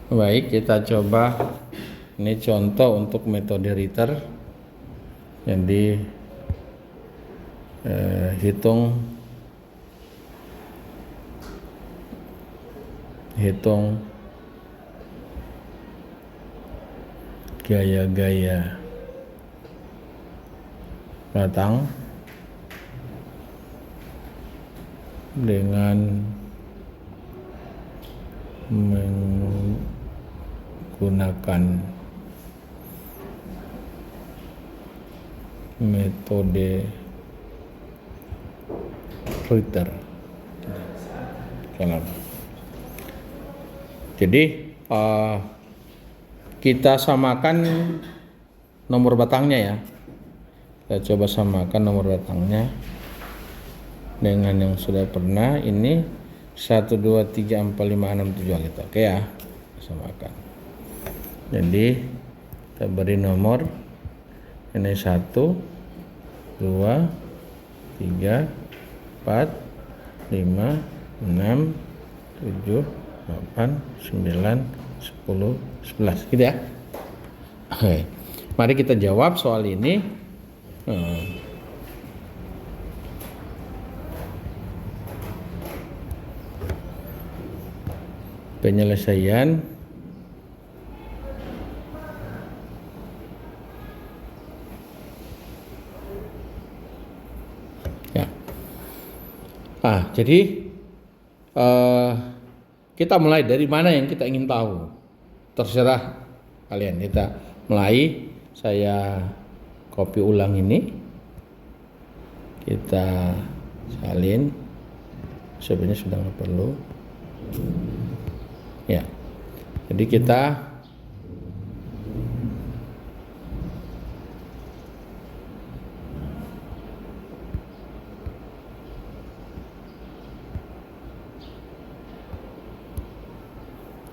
Baik, kita coba. Ini contoh untuk metode Ritter. Jadi hitung gaya-gaya batang dengan menggunakan metode Ritter. Jadi kita samakan nomor batangnya ya. Kita coba samakan nomor batangnya dengan yang sudah pernah. Ini 1, 2, 3, 4, 5, 6, 7 gitu. Oke ya, samakan. Jadi kita beri nomor ini 1, 2, 3, 4, 5, 6, 7, 8, 9, 10, 11 gitu ya. Oke. Mari kita jawab soal ini. Penyelesaian ya. Jadi kita mulai dari mana yang kita ingin tahu. Terserah kalian. Kita mulai. Saya copy ulang ini. Kita salin. Sebenarnya sudah nggak perlu. Ya. Jadi kita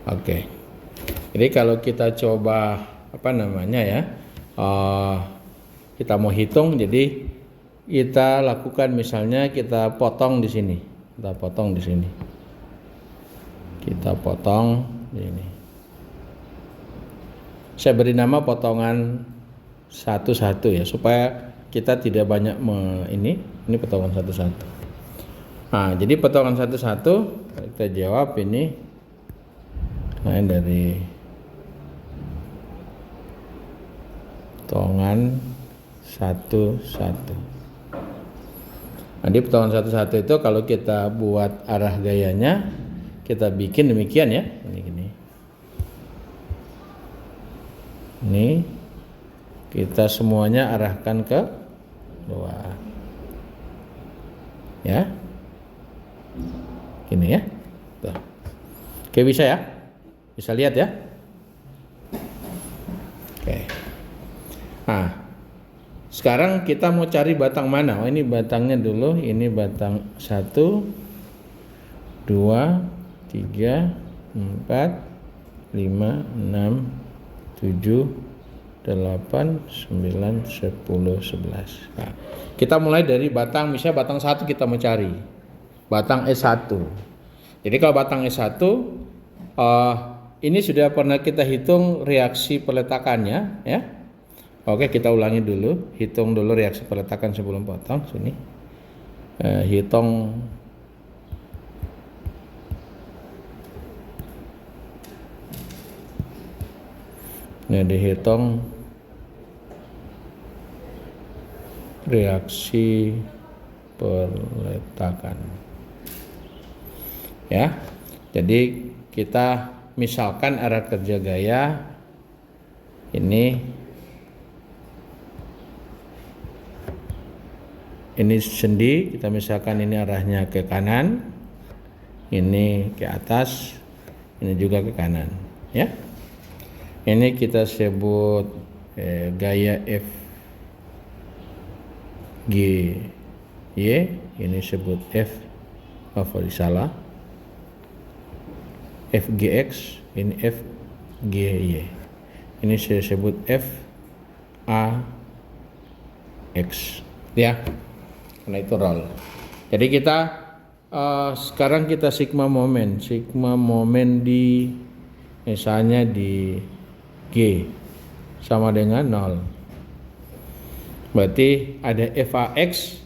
Oke. Jadi kalau kita coba kita mau hitung, jadi kita lakukan misalnya kita potong di sini. Kita potong di sini. Kita potong di sini. Saya beri nama potongan satu-satu ya, supaya kita tidak banyak ini potongan satu-satu. Jadi potongan satu-satu kita jawab ini dari potongan satu-satu. Di potongan satu-satu itu kalau kita buat arah gayanya, kita bikin demikian ya. Ini kita semuanya arahkan ke bawah. Ya. Gini ya. Tuh. Oke, bisa ya? Bisa lihat ya? Oke. Sekarang kita mau cari batang mana? Ini batangnya dulu. Ini batang 1, 2, 3, 4, 5, 6, 7, 8, 9, 10, 11. Kita mulai dari batang, misalnya batang 1 kita mau cari. Batang S1. Jadi kalau batang S1 ini sudah pernah kita hitung reaksi peletakannya ya. Oke, kita ulangi dulu. Hitung dulu reaksi peletakan sebelum potong. Sini. Hitung dihitung reaksi peletakan. Ya. Jadi kita misalkan arah kerja gaya ini sendi, kita misalkan ini arahnya ke kanan, ini ke atas, ini juga ke kanan ya. Ini kita sebut gaya F G Y, ini sebut F salah FGX, ini FGY, ini saya sebut FAX ya, karena itu roll. Jadi kita sekarang kita sigma momen di misalnya di G sama dengan 0. Berarti ada FAX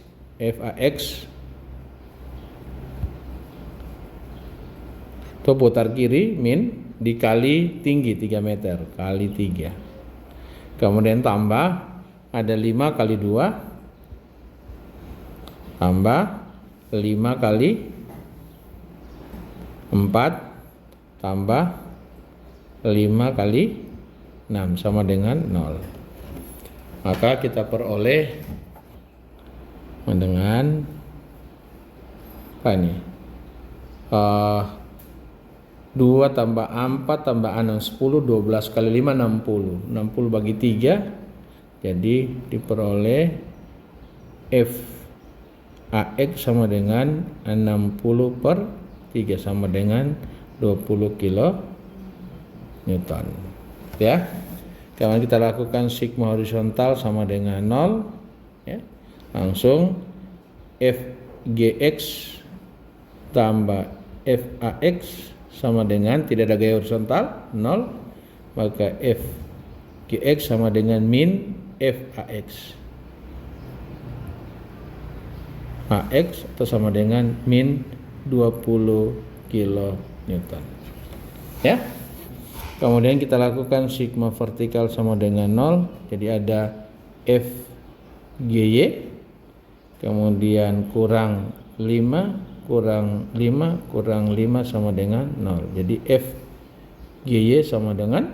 itu putar kiri min dikali tinggi 3 meter kali 3. Kemudian tambah ada 5 kali 2 tambah 5 kali 4 tambah 5 kali 6 sama dengan 0. Maka kita peroleh dengan apa ini? 2 tambah 4 tambah 6 10 12 kali 5 60 bagi 3, jadi diperoleh FAX sama dengan 60 per 3 sama dengan 20 kilo Newton ya. Kemudian kita lakukan sigma horizontal sama dengan 0 ya. Langsung FGX tambah FAX sama dengan tidak ada gaya horizontal 0, maka FGX sama dengan min FAX. AX atau sama dengan min 20 kilo Newton. Ya. Kemudian kita lakukan sigma vertikal sama dengan 0, jadi ada FGY kemudian kurang 5 kurang 5 kurang 5 sama dengan 0. Jadi FGY sama dengan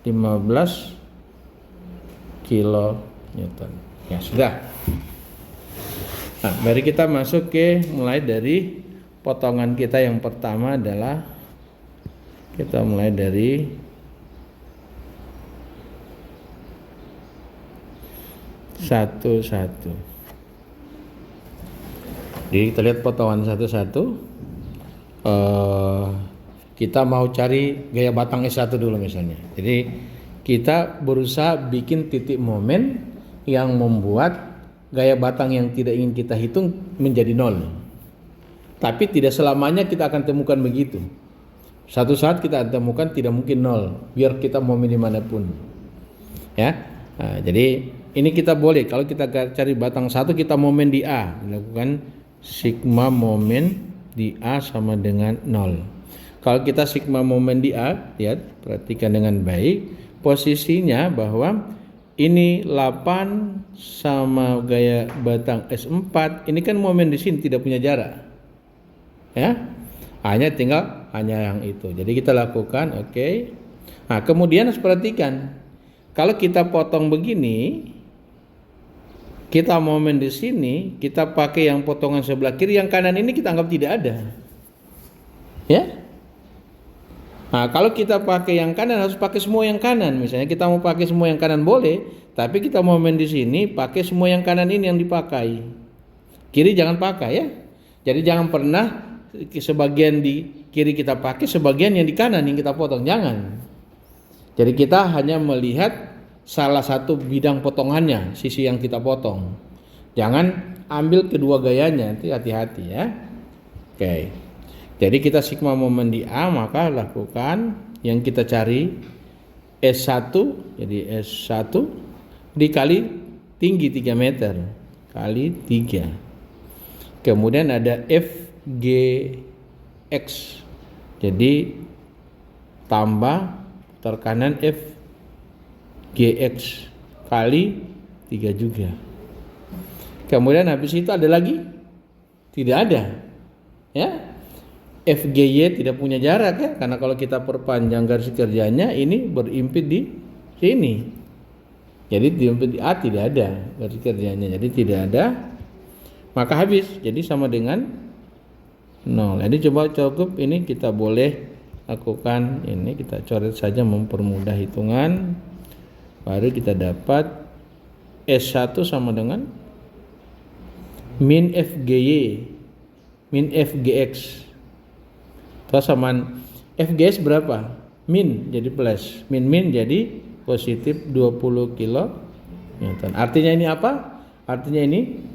15 kilo Newton. Ya sudah. Nah, mari kita masuk ke mulai dari potongan kita yang pertama adalah kita mulai dari satu-satu. Jadi kita lihat potongan satu-satu. Kita mau cari gaya batang S1 dulu misalnya. Jadi kita berusaha bikin titik momen yang membuat gaya batang yang tidak ingin kita hitung menjadi 0. Tapi tidak selamanya kita akan temukan begitu. Satu saat kita akan temukan tidak mungkin 0, biar kita momen dimanapun. Ya. Nah, jadi ini kita boleh kalau kita cari batang 1 kita momen di A, dilakukan sigma momen di A sama dengan 0. Kalau kita sigma momen di A, lihat, perhatikan dengan baik posisinya bahwa ini 8 sama gaya batang S4, ini kan momen di sini tidak punya jarak. Ya. Hanya yang itu. Jadi kita lakukan oke. Nah, kemudian harus perhatikan. Kalau kita potong begini, kita momen di sini, kita pakai yang potongan sebelah kiri, yang kanan ini kita anggap tidak ada. Ya. Nah, kalau kita pakai yang kanan harus pakai semua yang kanan. Misalnya kita mau pakai semua yang kanan boleh, tapi kita momen di sini pakai semua yang kanan ini yang dipakai. Kiri jangan pakai ya. Jadi jangan pernah sebagian di kiri kita pakai, sebagian yang di kanan yang kita potong, jangan. Jadi kita hanya melihat salah satu bidang potongannya, sisi yang kita potong. Jangan ambil kedua gayanya, nanti hati-hati ya. Oke. Jadi kita sigma momen di A, maka lakukan yang kita cari S1, jadi S1 dikali tinggi 3 meter kali 3. Kemudian ada FGX. Jadi tambah terkanan FGX kali 3 juga. Kemudian habis itu ada lagi? Tidak ada. Ya. FGY tidak punya jarak ya, karena kalau kita perpanjang garis kerjanya ini berimpit di sini. Jadi diimpit di A tidak ada garis kerjanya, jadi tidak ada. Maka habis. Jadi sama dengan 0. Jadi coba cukup ini kita boleh lakukan ini, kita coret saja mempermudah hitungan. Baru kita dapat S1 sama dengan min FGY min FGX. Terus samaan FGX berapa? Min jadi plus, min jadi positif 20 kilo Newton. Artinya ini apa? Artinya ini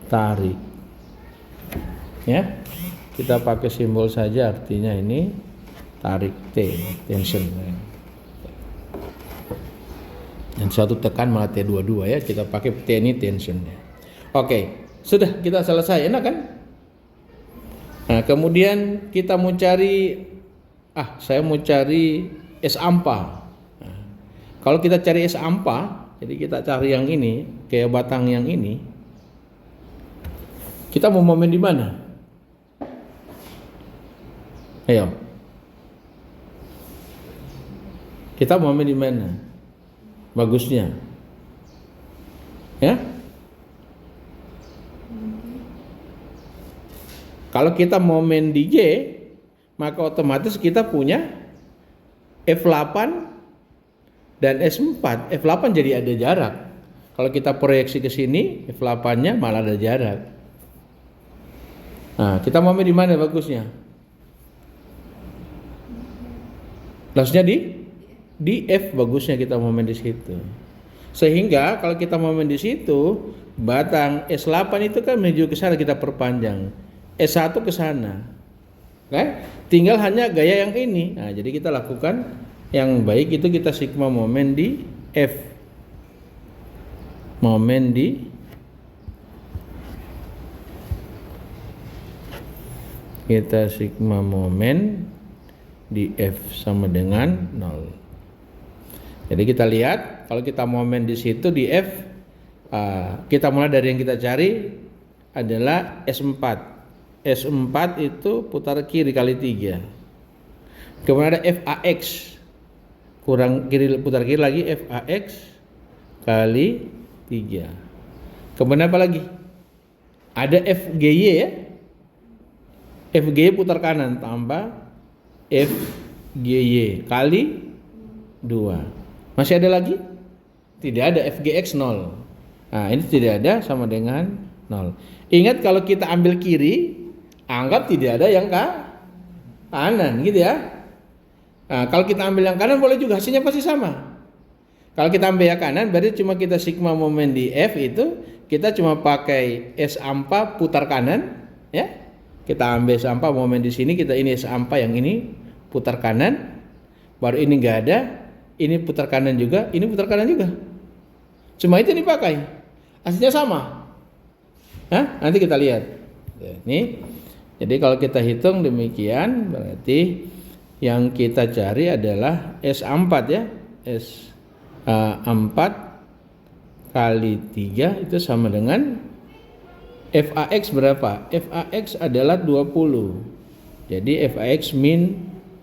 tarik. Ya. Kita pakai simbol saja, artinya ini tarik T, tension. Dan satu tekan malah T22 ya, kita pakai T ini tensionnya. Oke, sudah kita selesai, enak kan? Nah, kemudian kita mau cari, saya mau cari S ampa. Nah, kalau kita cari S ampa, jadi kita cari yang ini, kayak batang yang ini. Kita mau momen di mana? Ayo. Kita mau momen di mana? Bagusnya. Ya? Kalau kita momen di Y, maka otomatis kita punya F8 dan S4. F8 jadi ada jarak. Kalau kita proyeksi ke sini, F8-nya malah ada jarak. Nah, kita momen di mana bagusnya? Maksudnya di F bagusnya kita momen di situ. Sehingga kalau kita momen di situ, batang S8 itu kan menuju ke sana, kita perpanjang. S1 ke sana. Oke? Tinggal hanya gaya yang ini. Nah, jadi kita lakukan yang baik itu kita sigma momen di F. Momen di kita sigma momen di F sama dengan 0. Jadi kita lihat kalau kita momen di situ di F, kita mulai dari yang kita cari adalah S4. S4 itu putar kiri kali 3. Kemudian ada FAX. Kurang kiri, putar kiri lagi FAX kali 3. Kemudian apa lagi? Ada FGY ya. FGY putar kanan tambah FGY kali 2. Masih ada lagi? Tidak ada, FGX 0. Nah, ini tidak ada, sama dengan 0. Ingat kalau kita ambil kiri, anggap tidak ada yang kanan gitu ya. Nah, kalau kita ambil yang kanan boleh juga, hasilnya pasti sama. Kalau kita ambil yang kanan berarti cuma kita sigma momen di F itu kita cuma pakai S ampa putar kanan ya. Kita ambil S ampa momen di sini, kita ini S ampa yang ini putar kanan. Baru ini enggak ada, ini putar kanan juga, ini putar kanan juga. Cuma itu dipakai. Hasilnya sama. Nanti kita lihat. Ini. Jadi kalau kita hitung demikian berarti yang kita cari adalah S4 ya. S4 kali 3 itu sama dengan FAX berapa? FAX adalah 20. Jadi FAX min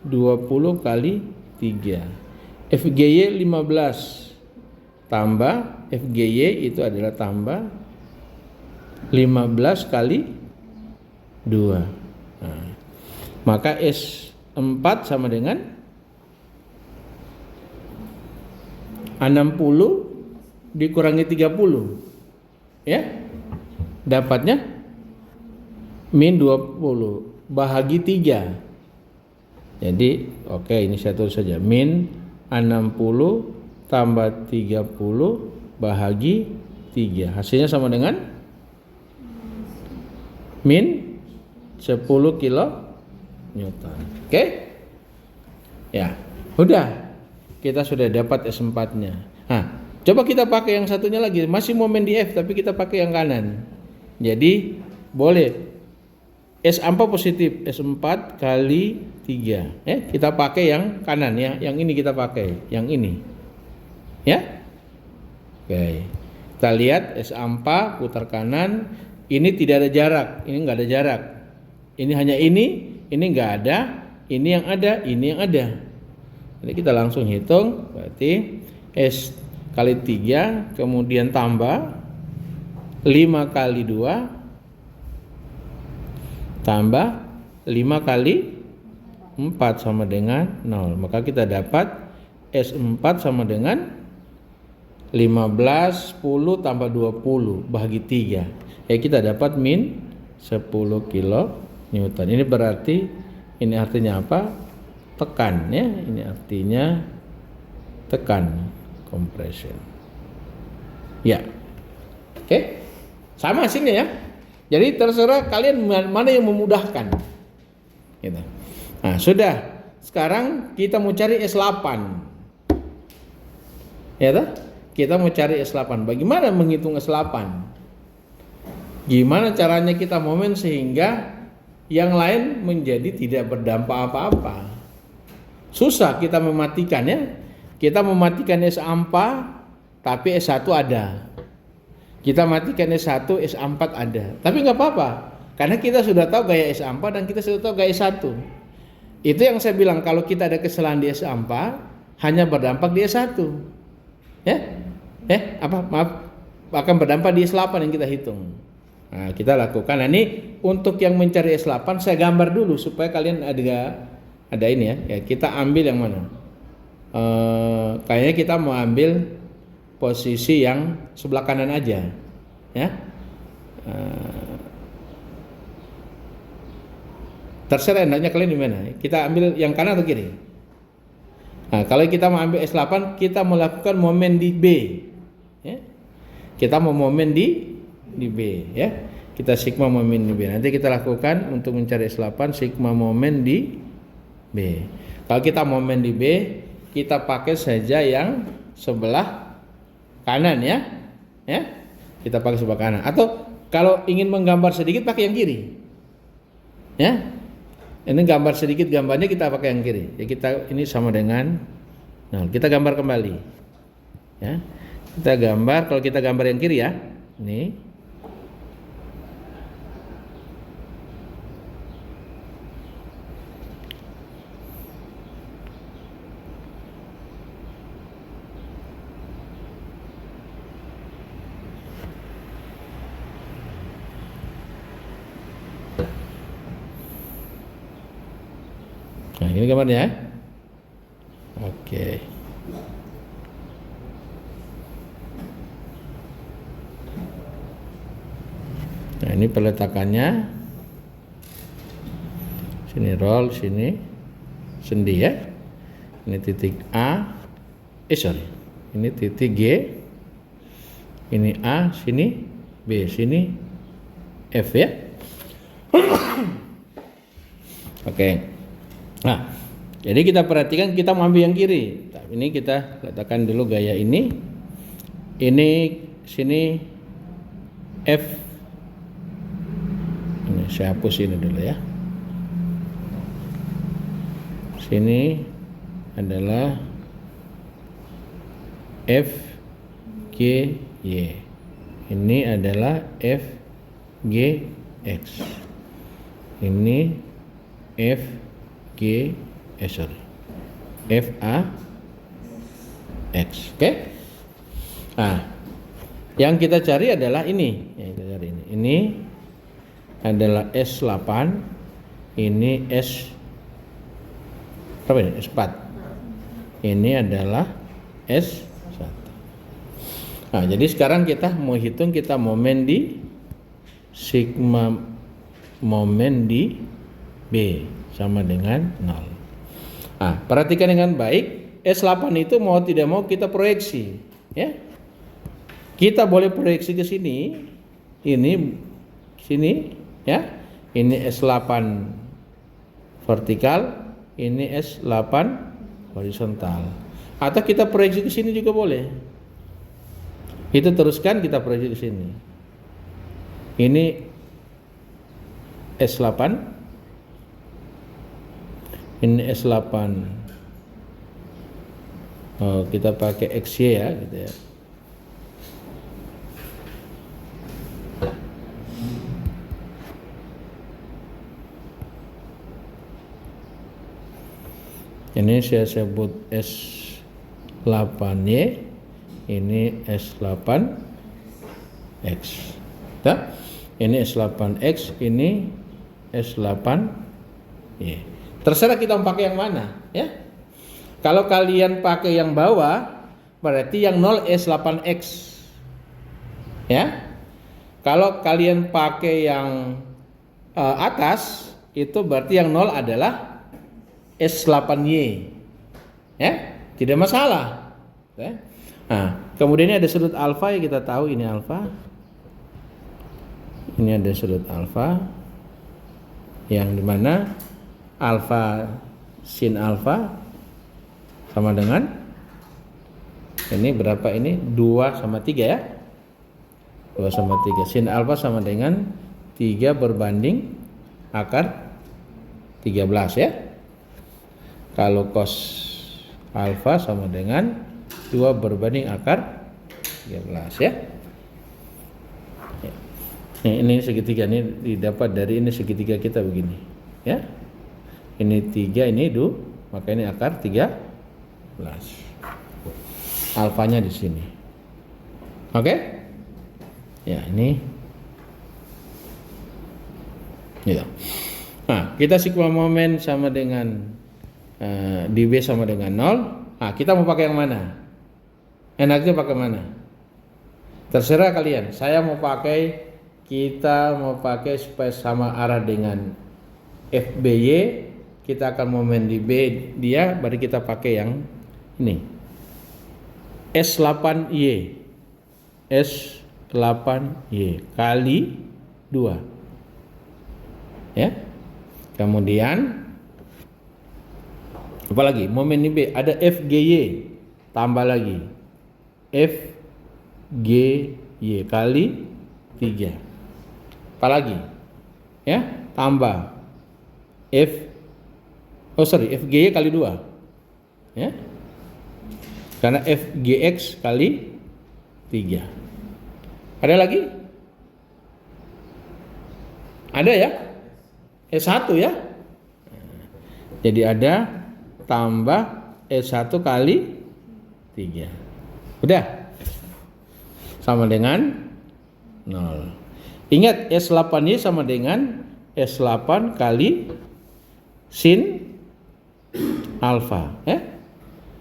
20 kali 3. FGY 15 tambah FGY itu adalah tambah 15 kali 2. Nah, maka S4 sama dengan 60 dikurangi 30. Ya. Dapatnya min 20 bahagi 3. Jadi, oke, ini saya tulis saja. Min 60 tambah 30 bahagi 3. Hasilnya sama dengan min 10 kilo Newton. Oke? Ya, udah. Kita sudah dapat S4-nya. Nah, coba kita pakai yang satunya lagi. Masih momen di F, tapi kita pakai yang kanan. Jadi, boleh. S ampa positif, S4 kali 3. Kita pakai yang kanan ya. Yang ini kita pakai. Yang ini. Ya? Oke. Kita lihat S ampa putar kanan. Ini tidak ada jarak. Ini enggak ada jarak. Ini hanya ini enggak ada, ini yang ada, ini yang ada. Jadi kita langsung hitung, berarti S kali 3, kemudian tambah 5 kali 2, tambah 5 kali 4 sama dengan 0. Maka kita dapat S4 sama dengan 15, 10 tambah 20 bahagi 3. Kita dapat min 10 kilo Newton. Ini berarti, ini artinya apa? Tekan ya. Ini artinya tekan, compression. Ya. Oke. Sama hasilnya ya. Jadi terserah kalian mana yang memudahkan. Gitu. Nah, sudah. sekarang kita mau cari S8. Ya toh? Kita mau cari S8. Bagaimana menghitung S8? Gimana caranya kita momen sehingga yang lain menjadi tidak berdampak apa-apa? Susah kita mematikannya. Kita mematikan S4 tapi S1 ada. Kita matikan S1, S4 ada. Tapi nggak apa-apa. Karena kita sudah tahu gaya S4 dan kita sudah tahu gaya S1. Itu yang saya bilang, kalau kita ada kesalahan di S4 hanya berdampak di S1. Ya? Maaf, akan berdampak di S8 yang kita hitung. Nah, kita lakukan. Nah, ini untuk yang mencari S8 saya gambar dulu supaya kalian ada ini ya. Ya, kita ambil yang mana? Kayaknya kita mau ambil posisi yang sebelah kanan aja, ya. Terserah enaknya kalian di mana. Kita ambil yang kanan atau kiri. Nah, kalau kita mau ambil S8, kita melakukan momen di B, ya. Kita mau momen di B, ya. Kita sigma momen di B. Nanti kita lakukan untuk mencari S8 sigma momen di B. Kalau kita momen di B, kita pakai saja yang sebelah kanan, ya. Kita pakai sebelah kanan. Atau kalau ingin menggambar sedikit pakai yang kiri, ya. Ini gambar sedikit, gambarnya kita pakai yang kiri. Ya, kita ini sama dengan, nah kita gambar kembali, ya. Kita gambar, kalau kita gambar yang kiri, ya. Ini. Nah, ini gambarnya. Oke. Nah, ini peletakannya. Sini roll, sini sendi, ya. Ini titik A. Ini titik G. Ini A, sini B, sini F, ya. Oke. Nah, jadi kita perhatikan, kita mau ambil yang kiri. Nah, ini kita letakkan dulu gaya ini. Ini sini F. Ini saya hapus ini dulu, ya. Sini adalah F G Y. Ini adalah F G X. Ini F G F A X. Oke. Nah, yang kita cari adalah ini. Yang kita cari ini. Ini adalah S8. Ini S berapa ini? S4. Ini adalah S1. Nah, jadi sekarang kita mau hitung, kita momen di sigma momen di B sama dengan 0. Nah, perhatikan dengan baik, S8 itu mau tidak mau kita proyeksi, ya. Kita boleh proyeksi ke sini, ini sini, ya. Ini S8 vertikal, ini S8 horizontal. Atau kita proyeksi ke sini juga boleh. Itu teruskan kita proyeksi ke sini. Ini S8. Ini S8. Oh, kita pakai XY, ya, gitu ya. Ini saya sebut S8Y. Ini S8X. Nah, ini S8X, ini S8Y. Terserah kita mau pakai yang mana, ya. Kalau kalian pakai yang bawah, berarti yang 0 S8X, ya. Kalau kalian pakai yang atas, itu berarti yang 0 adalah S8Y, ya. Tidak masalah, ya. Nah, kemudian ini ada sudut alfa, ya, kita tahu ini alfa. Ini ada sudut alfa, yang dimana alfa sin alfa sama dengan ini berapa ini? 2 sama 3 ya. 2 sama 3. Sin alfa sama dengan 3 berbanding akar 13 ya. Kalau cos alfa sama dengan 2 berbanding akar 13 ya. Ini segitiga ini didapat dari ini segitiga kita begini ya. Ini 3 ini 2, maka ini akar 13. Alfanya di sini. Oke? Ya, ini. Ya. Nah, kita sigma momen sama dengan dB sama dengan 0. Nah, kita mau pakai yang mana? Enaknya pakai mana? Terserah kalian. Kita mau pakai supaya sama arah dengan FBY. Kita akan momen di B dia, baru kita pakai yang ini. S8Y kali 2 ya. Kemudian apa lagi? Momen di B ada FGY, tambah lagi FGY kali 3. Apa lagi? Ya, tambah FGY kali 2 ya. Karena FGX kali 3. Ada lagi? Ada ya? S1 ya? Jadi ada tambah S1 kali 3. Udah? Sama dengan 0. Ingat S8Y sama dengan S8 kali sin alfa ya?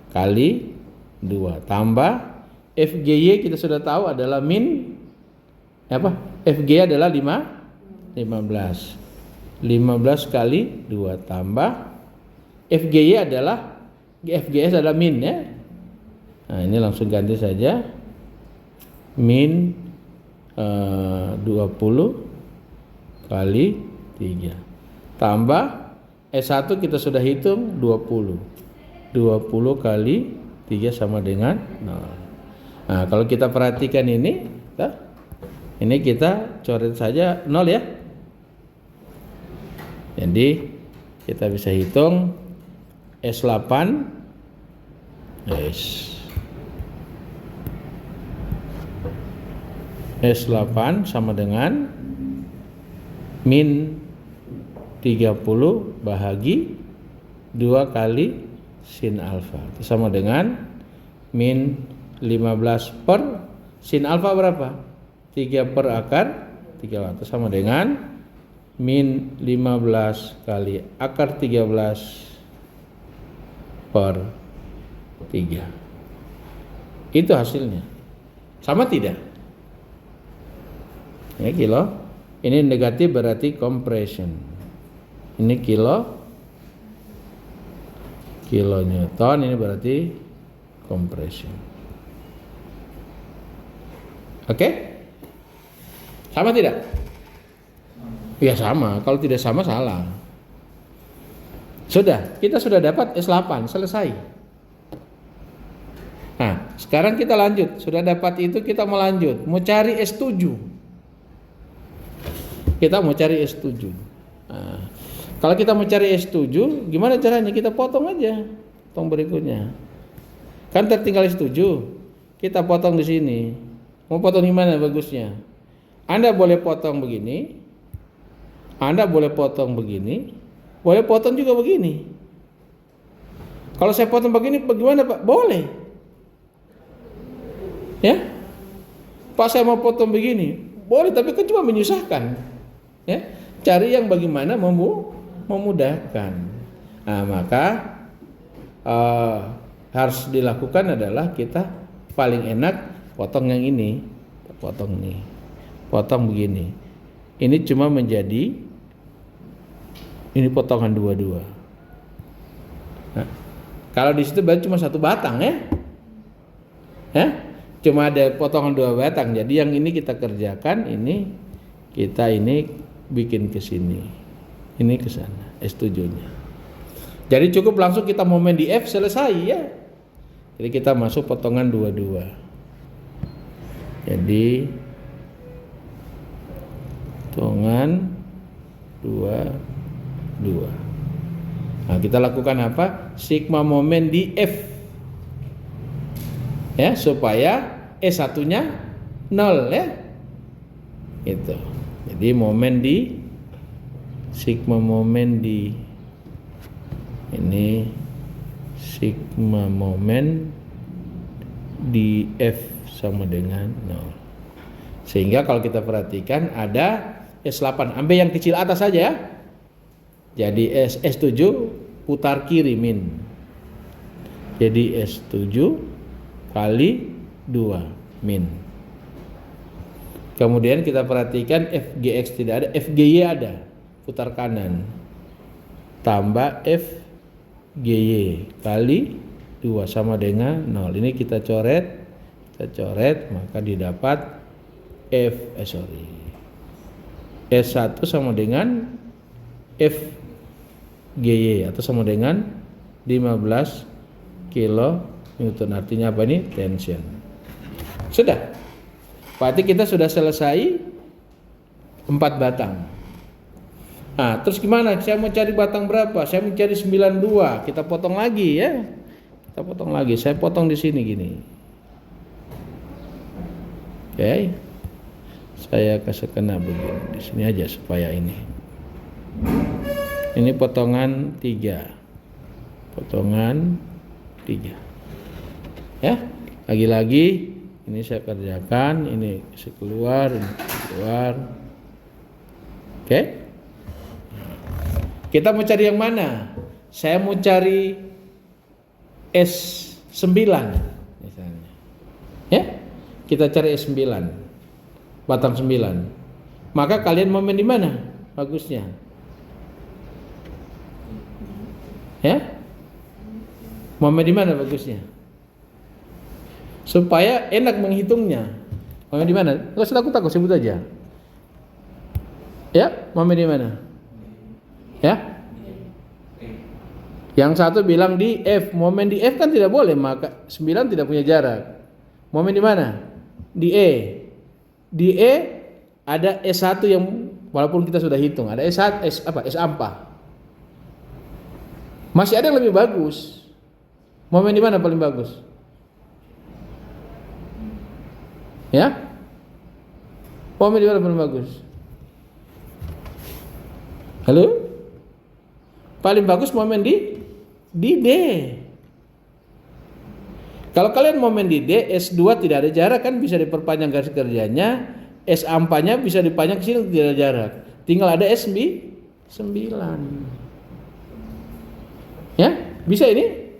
Kali 2 tambah FGY kita sudah tahu adalah min apa? FGY adalah 15 kali 2 tambah FGY adalah FGS adalah min ya. Nah, ini langsung ganti saja min 20 kali 3 tambah S1 kita sudah hitung 20 kali 3 sama dengan 0. Nah, kalau kita perhatikan ini kita coret saja 0 ya. Jadi kita bisa hitung S8 sama dengan min 30 bahagi 2 kali sin alfa. Itu sama dengan min 15 per sin alfa berapa? 3 per akar 3. Itu sama dengan min 15 kali akar 13 per 3. Itu hasilnya. Sama tidak? Ini kilo. Ini negatif berarti compression. Ini kilonewton, ini berarti compression. Oke? Sama tidak? Ya sama. Kalau tidak sama salah. Kita sudah dapat S8, selesai. Nah, sekarang kita lanjut. Sudah dapat itu, kita mau lanjut. Mau cari S7. Kita mau cari S7. Nah, kalau kita mau cari S7, gimana caranya? Kita potong aja, potong berikutnya. Kan tertinggal S7, kita potong di sini. Mau potong di mana bagusnya? Anda boleh potong begini, Anda boleh potong begini, boleh potong juga begini. Kalau saya potong begini, bagaimana Pak? Boleh. Ya, Pak saya mau potong begini, boleh, tapi kan cuma menyusahkan. Ya, cari yang bagaimana memudahkan. Nah, maka harus dilakukan adalah kita paling enak potong yang ini, potong nih, potong begini. Ini cuma menjadi ini potongan dua-dua. Nah, kalau di situ berarti cuma satu batang ya, cuma ada potongan 2 batang. Jadi yang ini kita kerjakan, ini kita ini bikin ke sini. Ini ke sana, S7-nya. Jadi cukup langsung kita momen di F, selesai ya. Jadi kita masuk potongan 22. Jadi potongan 22. Nah, kita lakukan apa? Sigma momen di F. Ya, supaya S1-nya 0 ya. Itu. Jadi momen di sigma momen di ini sigma momen di F sama dengan 0. Sehingga kalau kita perhatikan ada S8, ambil yang kecil atas saja ya. Jadi S7 putar kiri min. Jadi S7 kali 2 min. Kemudian kita perhatikan FGX tidak ada, FGY ada, putar kanan. Tambah FGY kali 2 sama dengan 0. Ini kita coret, maka didapat S1 sama dengan FGY atau sama dengan 15 kilo Newton. Artinya apa ini? Tension. Sudah. Berarti kita sudah selesai 4 batang. Nah, terus gimana? Saya mau cari batang berapa? Saya mau cari 92. Kita potong lagi ya. Kita potong lagi. Saya potong di sini gini. Oke. Saya kasih kena begini. Di sini aja supaya ini. Ini potongan 3. Potongan 3. Ya. Lagi-lagi ini saya kerjakan, ini keluar, ini keluar. Oke. Kita mau cari yang mana? Saya mau cari S9 misalnya. Ya. Kita cari S9. Batang 9. Maka kalian momen di mana? Bagusnya. Ya? Momen di mana bagusnya? Supaya enak menghitungnya. Momen di mana? Enggak usah takut, sebut aja. Ya, momen di mana? Ya? Yang satu bilang di F. Momen di F kan tidak boleh, maka 9 tidak punya jarak. Momen di mana? Di E. Di E ada S1 yang walaupun kita sudah hitung, ada S1, S ampa. Masih ada yang lebih bagus. Momen di mana paling bagus? Ya? Momen di mana paling bagus? Halo? Paling bagus momen di D. Kalau kalian momen di D, S2 tidak ada jarak kan, bisa diperpanjang garis kerjanya, S ampanya bisa dipanjang ke sini tidak ada jarak. Tinggal ada S9. Ya? Bisa ini?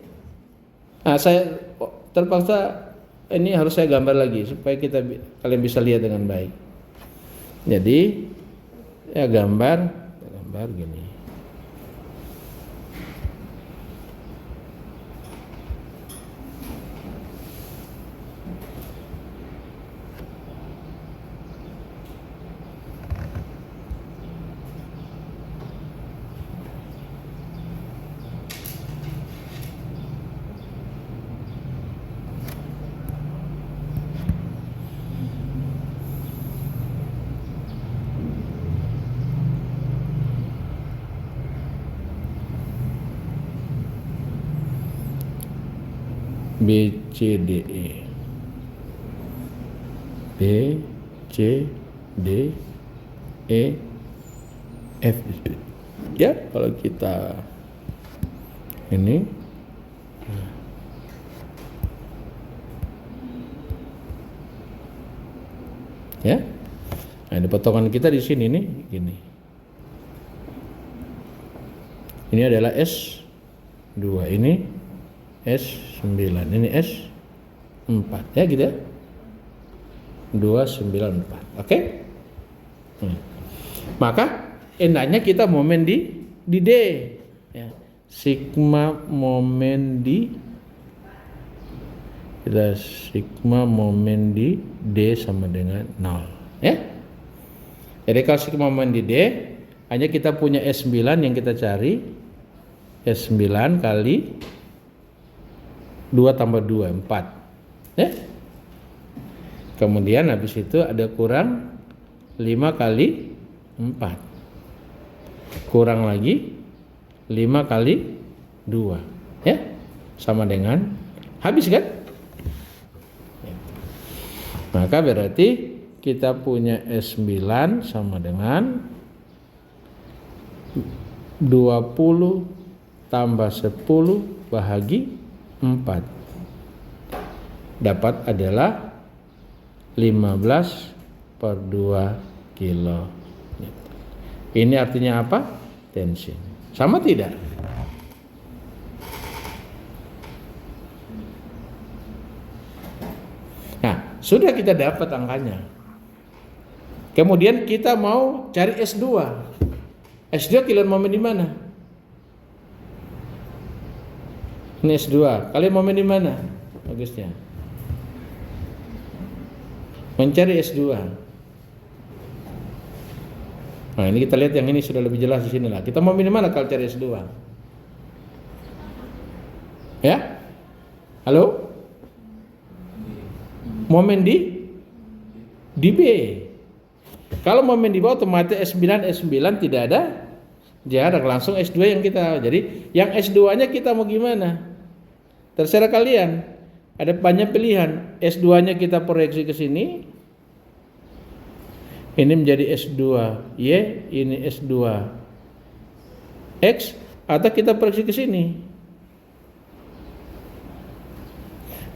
Nah, saya terpaksa ini harus saya gambar lagi supaya kalian bisa lihat dengan baik. Jadi ya gambar gini. B C D E, B C D E F. Ya, kalau kita ini ya, nah ini potongan kita di sini nih gini. Ini adalah S2, ini S9, ini S4 ya gitu ya. 294. Oke? Maka enaknya kita momen di D ya. Sigma momen di kita sigma momen di D sama dengan 0 ya. Jadi kalau sigma momen di D hanya kita punya S9 yang kita cari S9 kali 2 tambah 2, 4. Ya. Kemudian habis itu ada kurang 5 kali 4. Kurang lagi 5 kali 2. Ya. Sama dengan habis kan? Maka berarti kita punya S9 sama dengan 20 tambah 10 bahagi 4. Dapat adalah 15 per 2 kilo. Ini artinya apa? Tension. Sama tidak? Nah, sudah kita dapat angkanya. Kemudian kita mau cari S2. S2 kalian momen di mana? Ini S2. Kalian momen di mana? Bagusnya. Mencari S2. Nah, ini kita lihat yang ini sudah lebih jelas di sini lah. Kita momen di mana kalau cari S2? Ya? Halo? Momen di B. Kalau momen di bawah otomatis S9 tidak ada jarak, langsung S2 yang kita. Jadi yang S2-nya kita mau gimana? Terserah kalian. Ada banyak pilihan. S2-nya kita proyeksi ke sini. Ini menjadi S2Y, ini S2X, atau kita proyeksi ke sini.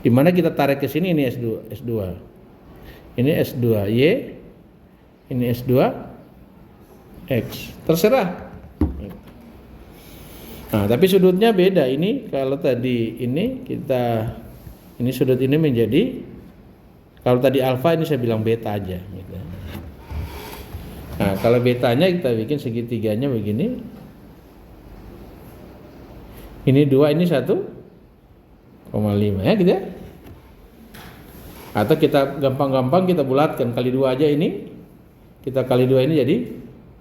Di mana kita tarik ke sini, ini S2. Ini S2Y, ini S2X. Terserah. Nah, tapi sudutnya beda. Ini kalau tadi ini ini sudut ini menjadi, kalau tadi alfa ini saya bilang beta aja gitu. Nah, kalau betanya kita bikin segitiganya begini. Ini 2, ini 1,5 ya gitu ya. Atau kita gampang-gampang kita bulatkan, kali 2 aja ini. Kita kali 2 ini jadi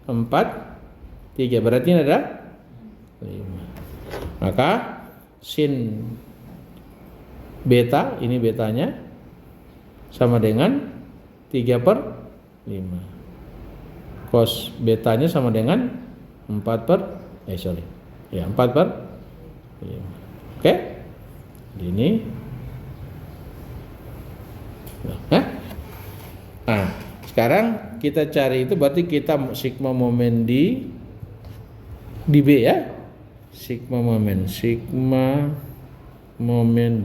4, 3. Berarti ini ada 5. Maka sin beta, ini betanya sama dengan 3 per 5. Cos betanya sama dengan 4 per 4 per 5. Oke? Ini nah, sekarang kita cari itu berarti kita sigma momen di B ya. Sigma momen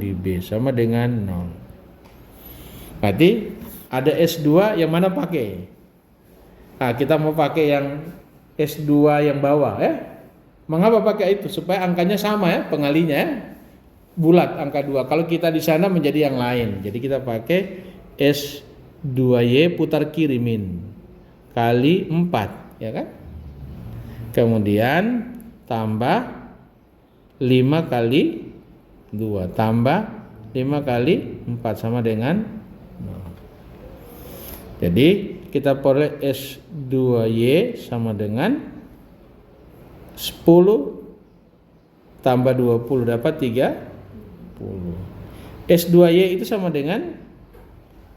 di B sama dengan 0. Berarti ada S2 yang mana pakai? Nah, kita mau pakai yang S2 yang bawah ya. Mengapa pakai itu? Supaya angkanya sama ya, pengalinya ya. Bulat angka 2. Kalau kita di sana menjadi yang lain. Jadi kita pakai S2Y putar kiri min kali 4 ya kan? Kemudian tambah 5 kali 2 tambah 5 kali 4 sama dengan 0. Jadi kita peroleh S2Y sama dengan 10 tambah 20 dapat 30. S2Y itu sama dengan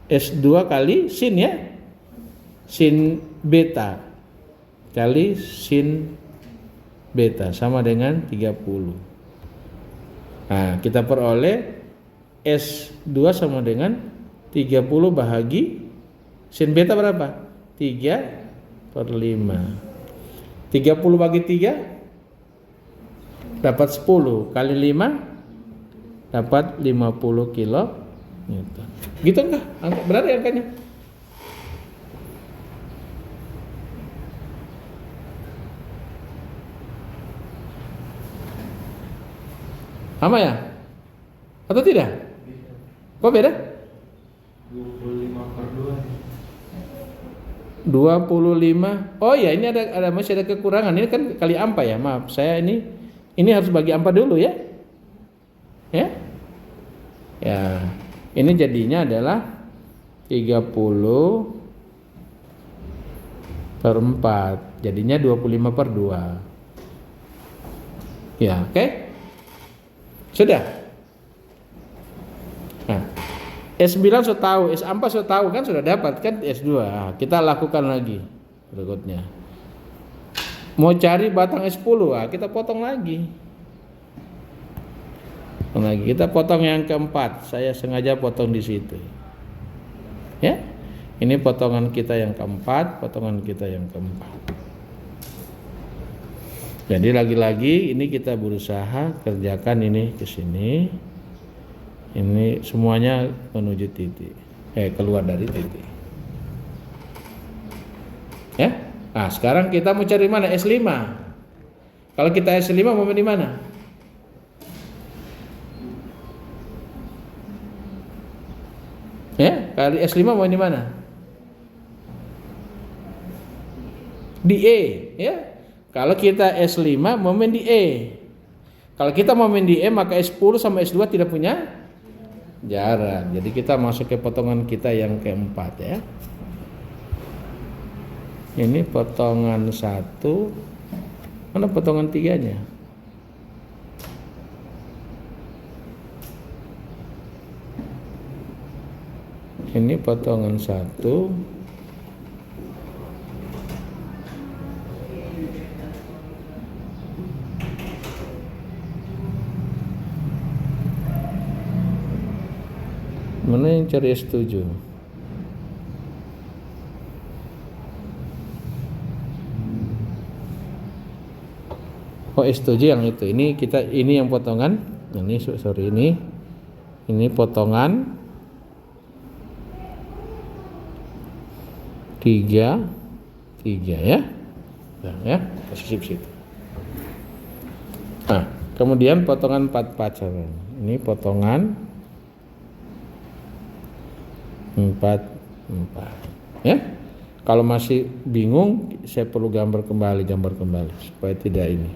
S2 kali sin ya. Sin beta kali sin beta sama dengan 30. Nah, kita peroleh S2 sama dengan 30 bahagi sin beta berapa? 3 per 5. 30 bagi 3 dapat 10 kali 5 dapat 50 kilo Newton. Gitu enggak? Benar ya angkanya? Sama ya? Atau tidak? Kok beda? 25 per 2. 25. Oh ya, ini ada masih ada kekurangan. Ini kan kali ampa ya. Maaf, saya ini harus bagi ampa dulu ya. Ya. Ya. Ini jadinya adalah 30 per 4. Jadinya 25 per 2. Ya, oke? Sudah. Nah, S9 sudah tahu, S4 sudah tahu kan, sudah dapat kan S2. Nah, kita lakukan lagi berikutnya. Mau cari batang S10, kita potong lagi. Kita potong yang keempat. Saya sengaja potong di situ. Ya. Ini potongan kita yang keempat, potongan kita yang keempat. Jadi lagi-lagi ini kita berusaha kerjakan ini ke sini. Ini semuanya menuju titik. Keluar dari titik. Ya. Nah, sekarang kita mau cari mana? S5. Kalau kita S5 mau di mana? Ya, kali S5 mau di mana? Di E, ya. Kalau kita S5 momen di E. Kalau kita momen di E, maka S10 sama S2 tidak punya jarak. Jadi kita masuk ke potongan kita yang keempat, ya. Ini potongan 1. Mana potongan 3-nya? Ini potongan 1. Mana yang cari S7? Oh, S7 yang itu. Ini yang potongan. Ini sorry ini potongan 3 ya. Nah, ya, posisi situ. Nah, kemudian potongan 4 ini potongan 4 ya. Kalau masih bingung, saya perlu gambar kembali supaya tidak ini.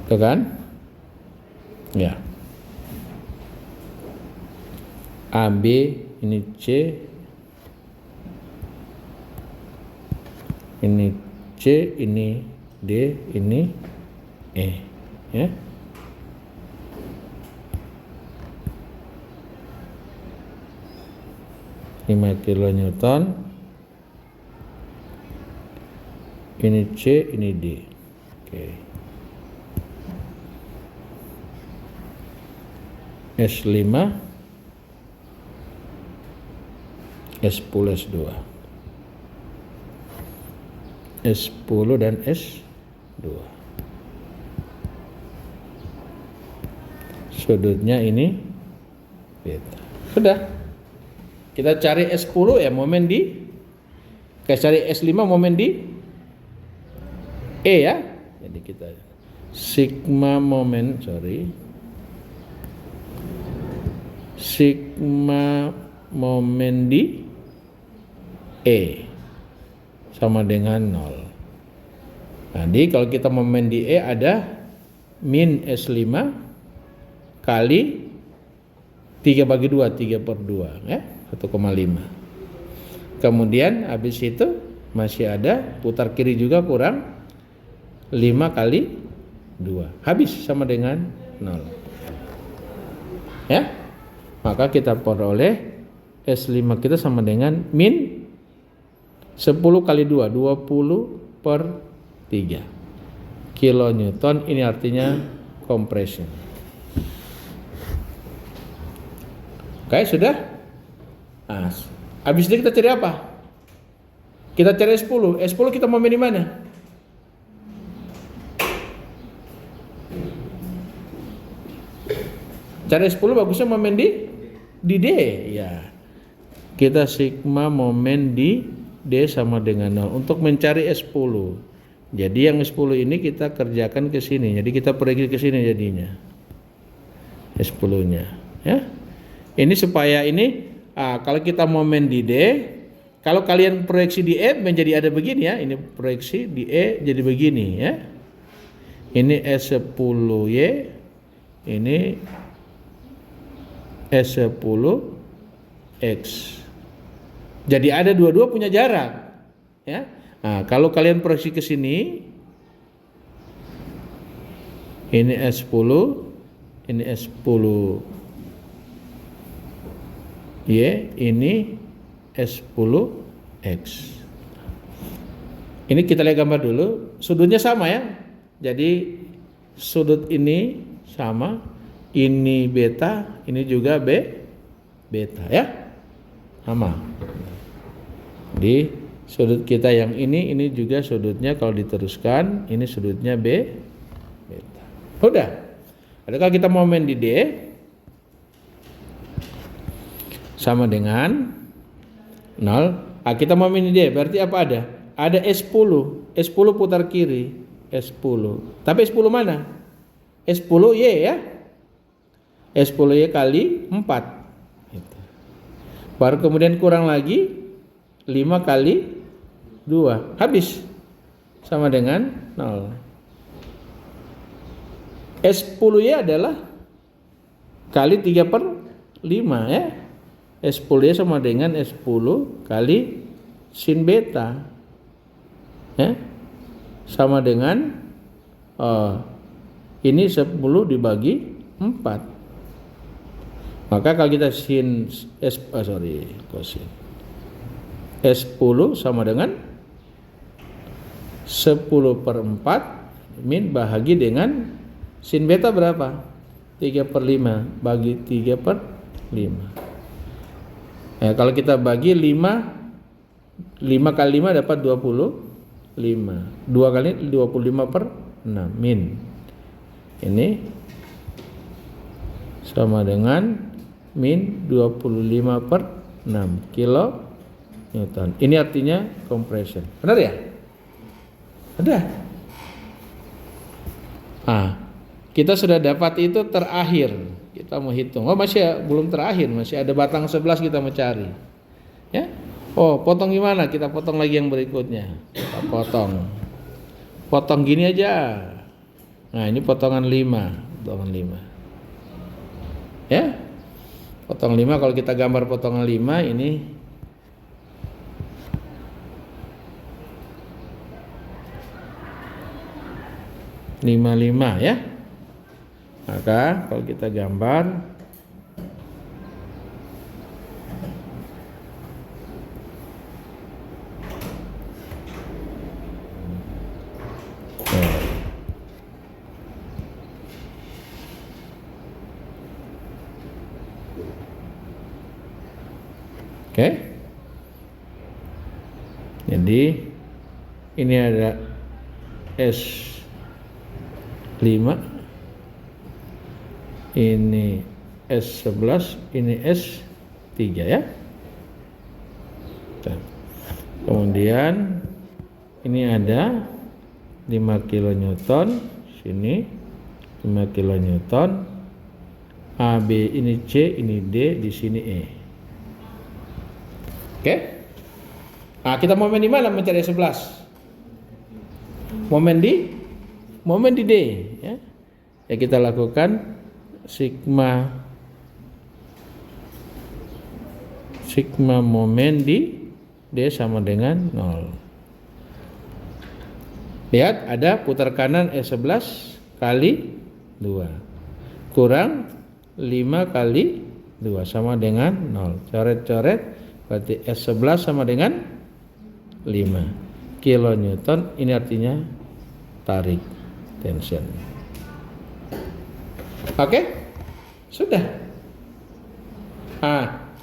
Tuh kan? Ya. AB ini C, ini C, ini D, ini E, ya. Lima kilonewton. Ini C, ini D. Oke. S5, S10, S2, S10 dan S2. Sudutnya ini beta. Sudah. Kita cari S10 ya, momen di. Kita cari S5 momen di E ya. Jadi kita sigma momen di E sama dengan 0. Jadi kalau kita momen di E ada min S5 kali 3/2, 3/2 ya, 1,5. Kemudian habis itu masih ada putar kiri juga kurang 5 kali 2. Habis sama dengan 0. Ya. Maka kita peroleh S5 kita sama dengan min 10 kali 2, 20/3 kilonewton. Ini artinya compression. Oke, sudah? Nah, habis itu kita cari apa? Kita cari S10. S10 kita momen di mana? Cari S10 bagusnya momen di D ya. Kita sigma momen di D sama dengan 0 untuk mencari S10. Jadi yang S10 ini kita kerjakan ke sini. Jadi kita pergi ke sini jadinya. S10-nya, ya. Ini supaya ini kalau kita momen di D, kalau kalian proyeksi di E menjadi ada begini ya. Ini proyeksi di E jadi begini ya. Ini S10Y, ini S10X. Jadi ada dua-dua punya jarak, ya. Nah, kalau kalian proyeksi ke sini, ini S10, ini S10 Y, ini S10X. Ini kita lihat gambar dulu, sudutnya sama ya. Jadi sudut ini sama, ini beta, ini juga beta ya. Sama. Di sudut kita yang ini juga sudutnya kalau diteruskan, ini sudutnya beta. Udah. Adakah kita momen di D sama dengan 0. Kita momen di D, berarti apa ada? Ada S10. S10 putar kiri, S10. Tapi S10 mana? S10Y ya. S10Y kali 4. Baru kemudian kurang lagi 5 kali 2. Habis. Sama dengan 0. S10Y adalah kali 3/5 ya. S10Y sama dengan S10 kali sin beta. Ya. Sama dengan ini 10 dibagi 4. Maka kalau kita sin kosin S10 sama dengan 10/4 min bahagi dengan sin beta berapa? 3/5 bagi 3/5. Nah, kalau kita bagi 5 kali 5 dapat 25. 2 kali 25/6 min. Ini sama dengan min 25/6 kilo Newton. Ini artinya compression. Benar ya? Ada. Kita sudah dapat itu terakhir. Kita mau hitung. Belum terakhir, masih ada batang 11 kita mau cari. Ya? Potong gimana? Kita potong lagi yang berikutnya. Kita potong. Potong gini aja. Nah, ini potongan 5. Potongan 5. Ya? Potong 5, kalau kita gambar potongan 5 ini lima ya. Maka kalau kita gambar Oke. Jadi ini ada S5, ini S11, ini S3 ya. Kemudian ini ada 5 kilonewton, sini 5 kilonewton, A, B ini C, ini D, di sini E. Oke. Nah, kita momen di mana mencari 11? Momen di D ya. Ya, kita lakukan sigma momen di D sama dengan 0. Lihat, ada putar kanan S11 kali 2 kurang 5 kali 2 sama dengan 0. Coret-coret, berarti S11 sama dengan 5 kilonewton. Ini artinya tarik, tension. Oke? Sudah.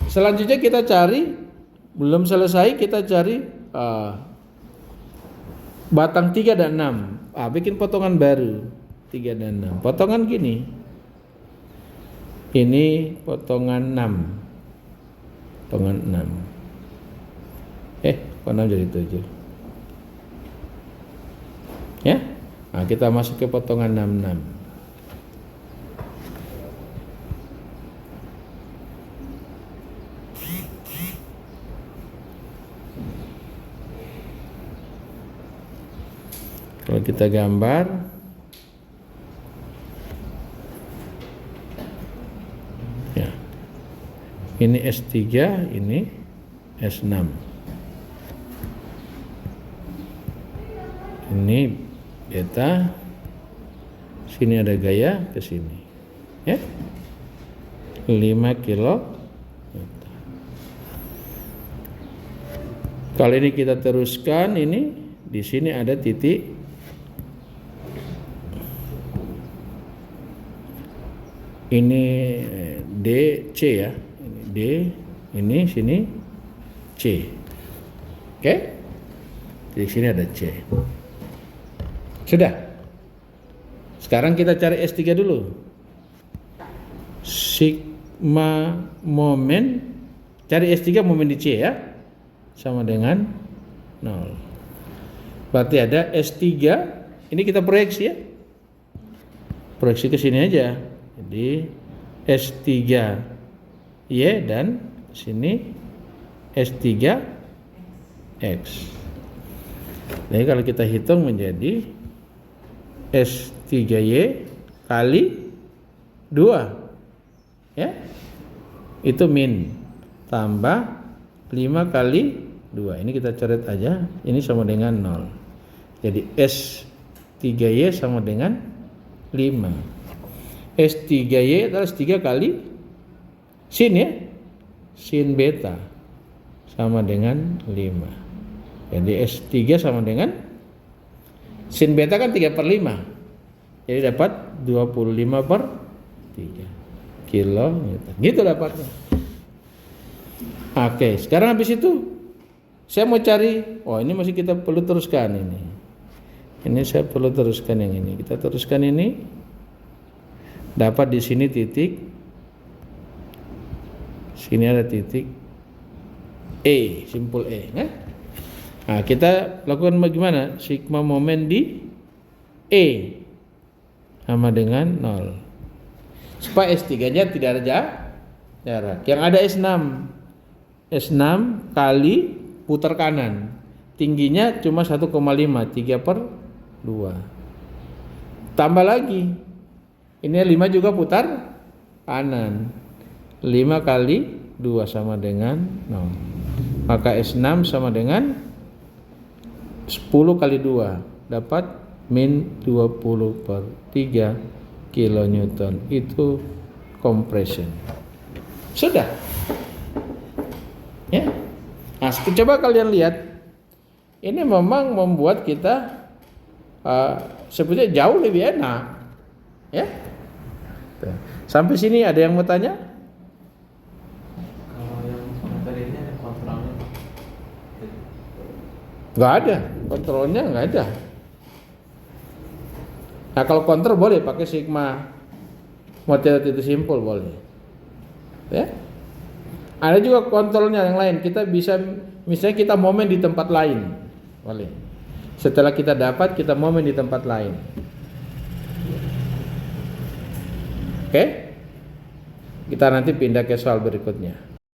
Selanjutnya kita cari, belum selesai, kita cari batang 3 dan 6. Bikin potongan baru 3 dan 6. Potongan gini. Ini potongan 6. Potongan 6. Kok 6 jadi 7? Ya. Nah, kita masuk ke potongan 66. Kalau kita gambar, ya. Ini S3, ini S6. Ini beta. Sini ada gaya ke sini. Ya. 5 kilo. Kalau ini kita teruskan, ini di sini ada titik ini DC ya. Ini D, ini sini C. Oke? Di sini ada C. Sudah. Sekarang kita cari S3 dulu. Sigma momen, cari S3 momen di C ya. Sama dengan 0. Berarti ada S3, ini kita proyeksi ya. Proyeksi ke sini aja. Jadi S3 Y dan sini S3 X. Jadi kalau kita hitung menjadi S3Y kali 2 ya. Itu min tambah 5 kali 2. Ini kita coret aja. Ini sama dengan 0. Jadi S3Y sama dengan 5. S3Y adalah S3 kali sin ya. Sin beta sama dengan 5. Jadi S3 sama dengan sin beta kan 3/5. Jadi dapat 25/3 kilometer. Gitu dapatnya. Oke, sekarang habis itu saya mau cari, ini masih kita perlu teruskan ini. Ini saya perlu teruskan yang ini. Kita teruskan ini. Dapat di sini titik. Sini ada titik E, simpul E, kan? Nah, kita lakukan bagaimana? Sigma momen di E sama dengan 0. Supaya S3-nya tidak ada jarak. Yang ada S6 kali putar kanan, tingginya cuma 1,5, 3/2. Tambah lagi, ini 5 juga putar kanan, 5 kali 2 sama dengan 0. Maka S6 sama dengan 10 kali 2, dapat min 20/3 kilonewton. Itu compression. Sudah. Ya. Nah, coba kalian lihat. Ini memang membuat kita sebetulnya jauh lebih enak. Ya. Sampai sini ada yang mau tanya? Kalau yang materi ini ada kontrolnya? Nggak ada, kontrolnya nggak ada. Nah, kalau kontrol boleh pakai sigma model titik simpul boleh. Ya. Ada juga kontrolnya yang lain. Kita bisa, misalnya kita momen di tempat lain, boleh. Setelah kita dapat, kita momen di tempat lain. Oke? Kita nanti pindah ke soal berikutnya.